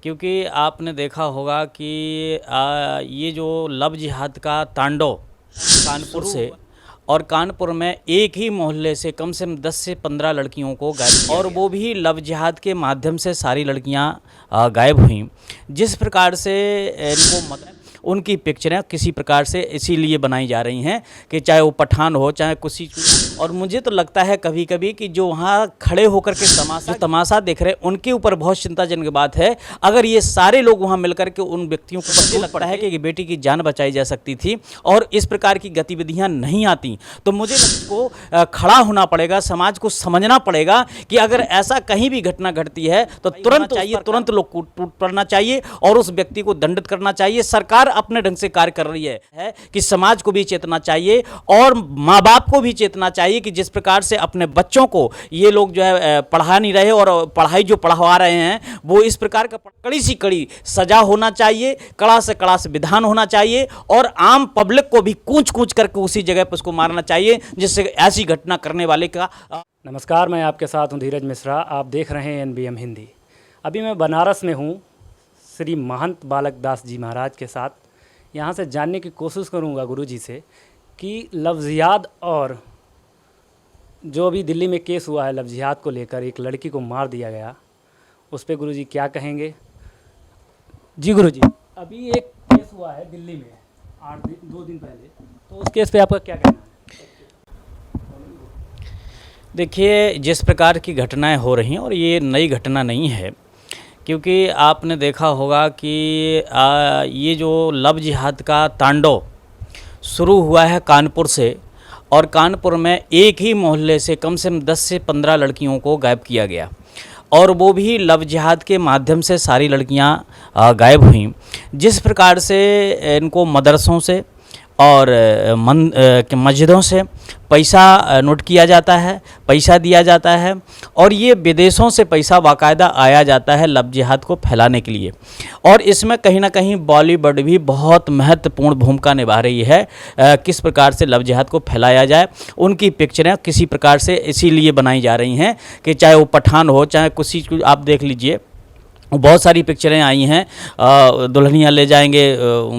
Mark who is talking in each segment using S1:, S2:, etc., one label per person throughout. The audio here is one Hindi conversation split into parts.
S1: क्योंकि आपने देखा होगा कि ये जो लव जिहाद का तांडव कानपुर से और कानपुर में एक ही मोहल्ले से कम 10 से 15 लड़कियों को गायब किया और वो भी लव जिहाद के माध्यम से सारी लड़कियां गायब हुईं। जिस प्रकार से इनको उनकी पिक्चरें किसी प्रकार से इसीलिए बनाई जा रही हैं कि चाहे वो पठान हो चाहे किसी। और मुझे तो लगता है कभी कभी कि जो वहाँ खड़े होकर के तमाशा देख रहे हैं उनके ऊपर बहुत चिंताजनक बात है। अगर ये सारे लोग वहाँ मिलकर के उन व्यक्तियों को मुझे लगता है कि बेटी की जान बचाई जा सकती थी और इस प्रकार की गतिविधियाँ नहीं आती। तो मुझे को खड़ा होना पड़ेगा, समाज को समझना पड़ेगा कि अगर ऐसा कहीं भी घटना घटती है तो तुरंत लोग टूट पड़ना चाहिए और उस व्यक्ति को दंडित करना चाहिए। सरकार अपने ढंग से कार्य कर रही है कि समाज को भी चेतना चाहिए और माँ बाप को भी चेतना चाहिए कि जिस प्रकार से अपने बच्चों को ये लोग जो है पढ़ा नहीं रहे और पढ़ाई जो पढ़वा रहे हैं वो इस प्रकार का कड़ी सी कड़ी सजा होना चाहिए, कड़ा से कड़ा से विधान होना चाहिए और आम पब्लिक को भी कूच कूच करके उसी जगह पर उसको मारना चाहिए जिससे ऐसी घटना करने वाले का।
S2: नमस्कार, मैं आपके साथ हूं धीरज मिश्रा। आप देख रहे हैं एनबीएम हिंदी। अभी मैं बनारस में हूं श्री महंत बालक दास जी महाराज के साथ। यहां से जानने की कोशिश करूंगा गुरु जी से कि लव जिहाद और जो अभी दिल्ली में केस हुआ है लव जिहाद को लेकर, एक लड़की को मार दिया गया, उस पर गुरु जी क्या कहेंगे। जी गुरु जी, अभी एक केस हुआ है दिल्ली में 2 दिन पहले, तो उस केस पे आपका क्या कहना है।
S1: देखिए, जिस प्रकार की घटनाएं हो रही हैं और ये नई घटना नहीं है, क्योंकि आपने देखा होगा कि ये जो लव जिहाद का तांडव शुरू हुआ है कानपुर से और कानपुर में एक ही मोहल्ले से कम 10 से 15 लड़कियों को गायब किया गया और वो भी लव जिहाद के माध्यम से सारी लड़कियां गायब हुईं। जिस प्रकार से इनको मदरसों से और मस्जिदों से पैसा नोट किया जाता है, पैसा दिया जाता है और ये विदेशों से पैसा बाकायदा आया जाता है लव जिहाद को फैलाने के लिए। और इसमें कहीं ना कहीं बॉलीवुड भी बहुत महत्वपूर्ण भूमिका निभा रही है। किस प्रकार से लव जिहाद को फैलाया जाए, उनकी पिक्चरें किसी प्रकार से इसीलिए बनाई जा रही हैं कि चाहे वो पठान हो चाहे किसी को। आप देख लीजिए, बहुत सारी पिक्चरें आई हैं, दुल्हनिया ले जाएंगे,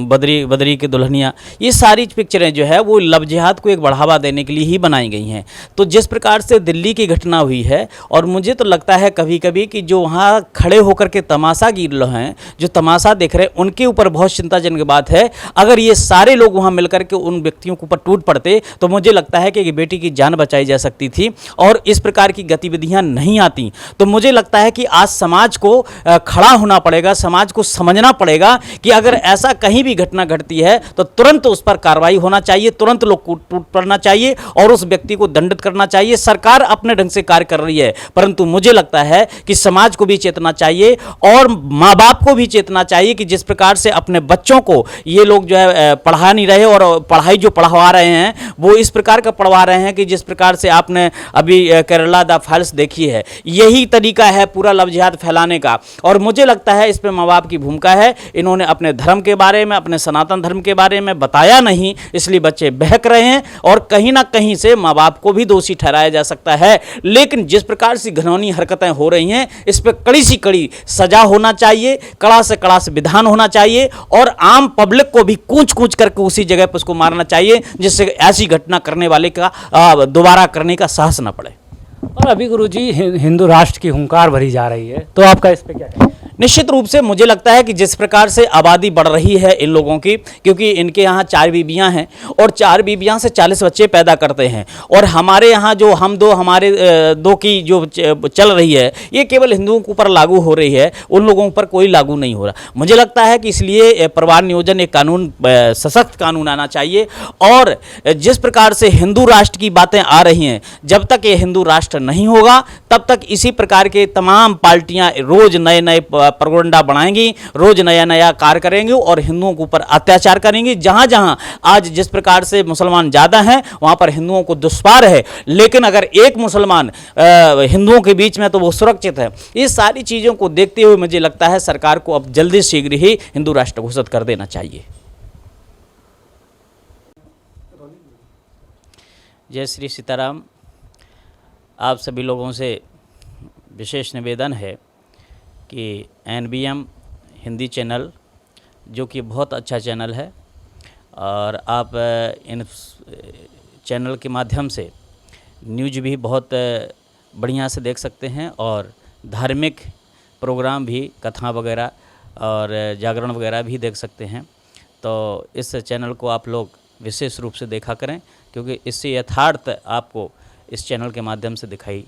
S1: बदरी की दुल्हनिया, ये सारी पिक्चरें जो है वो लव जिहाद को एक बढ़ावा देने के लिए ही बनाई गई हैं। तो जिस प्रकार से दिल्ली की घटना हुई है और मुझे तो लगता है कभी कभी कि जो वहाँ खड़े होकर के तमाशा गिर रहे हैं, जो तमाशा देख रहे हैं, उनके ऊपर बहुत चिंताजनक बात है। अगर ये सारे लोग वहाँ मिलकर के उन व्यक्तियों के ऊपर टूट पड़ते तो मुझे लगता है कि बेटी की जान बचाई जा सकती थी और इस प्रकार की गतिविधियाँ नहीं आती। तो मुझे लगता है कि आज समाज को खड़ा होना पड़ेगा, समाज को समझना पड़ेगा कि अगर ऐसा कहीं भी घटना घटती है तो तुरंत उस पर कार्रवाई होना चाहिए, तुरंत लोग टूट पड़ना चाहिए और उस व्यक्ति को दंडित करना चाहिए। सरकार अपने ढंग से कार्य कर रही है, परंतु मुझे लगता है कि समाज को भी चेतना चाहिए और माँ बाप को भी चेतना चाहिए कि जिस प्रकार से अपने बच्चों को ये लोग जो है पढ़ा नहीं रहे और पढ़ाई जो पढ़वा रहे हैं वो इस प्रकार का पढ़वा रहे हैं कि जिस प्रकार से आपने अभी केरला द फाइल्स देखी है, यही तरीका है पूरा लव जिहाद फैलाने का। और मुझे लगता है इस पे माँ बाप की भूमिका है। इन्होंने अपने धर्म के बारे में, अपने सनातन धर्म के बारे में बताया नहीं, इसलिए बच्चे बहक रहे हैं और कहीं ना कहीं से माँ बाप को भी दोषी ठहराया जा सकता है। लेकिन जिस प्रकार से घिनौनी हरकतें हो रही हैं, इस पर कड़ी सी कड़ी सजा होना चाहिए, कड़ा से कड़ा से विधान होना चाहिए और आम पब्लिक को भी कूच कूच करके उसी जगह पर उसको मारना चाहिए जिससे ऐसी घटना करने वाले का दोबारा करने का साहस न पड़े।
S2: और अभी गुरुजी हिंदू राष्ट्र की हुंकार भरी जा रही है, तो आपका इस पे क्या कहना है।
S1: निश्चित रूप से मुझे लगता है कि जिस प्रकार से आबादी बढ़ रही है इन लोगों की, क्योंकि इनके यहाँ 4 बीबियाँ हैं और 4 बीबियाँ से 40 बच्चे पैदा करते हैं और हमारे यहाँ जो हमारे 2 की जो चल रही है ये केवल हिंदुओं के ऊपर लागू हो रही है, उन लोगों पर कोई लागू नहीं हो रहा। मुझे लगता है कि इसलिए परिवार नियोजन एक कानून, सशक्त कानून आना चाहिए और जिस प्रकार से हिंदू राष्ट्र की बातें आ रही हैं, जब तक ये हिंदू राष्ट्र नहीं होगा तब तक इसी प्रकार के तमाम पार्टियां रोज नए नए प्रोपेगेंडा बनाएंगी, रोज नया नया कार्य करेंगी और हिंदुओं के ऊपर अत्याचार करेंगी। जहां जहां आज जिस प्रकार से मुसलमान ज़्यादा हैं वहां पर हिंदुओं को दुष्पार है, लेकिन अगर एक मुसलमान हिंदुओं के बीच में तो वो सुरक्षित है। ये सारी चीज़ों को देखते हुए मुझे लगता है सरकार को अब जल्दी शीघ्र ही हिंदू राष्ट्र घोषित कर देना चाहिए। जय श्री सीताराम। आप सभी लोगों से विशेष निवेदन है कि एनबीएम हिंदी चैनल, जो कि बहुत अच्छा चैनल है, और आप इन चैनल के माध्यम से न्यूज़ भी बहुत बढ़िया से देख सकते हैं, और धार्मिक प्रोग्राम भी, कथा वगैरह और जागरण वगैरह भी देख सकते हैं। तो इस चैनल को आप लोग विशेष रूप से देखा करें, क्योंकि इससे यथार्थ आपको इस चैनल के माध्यम से दिखाई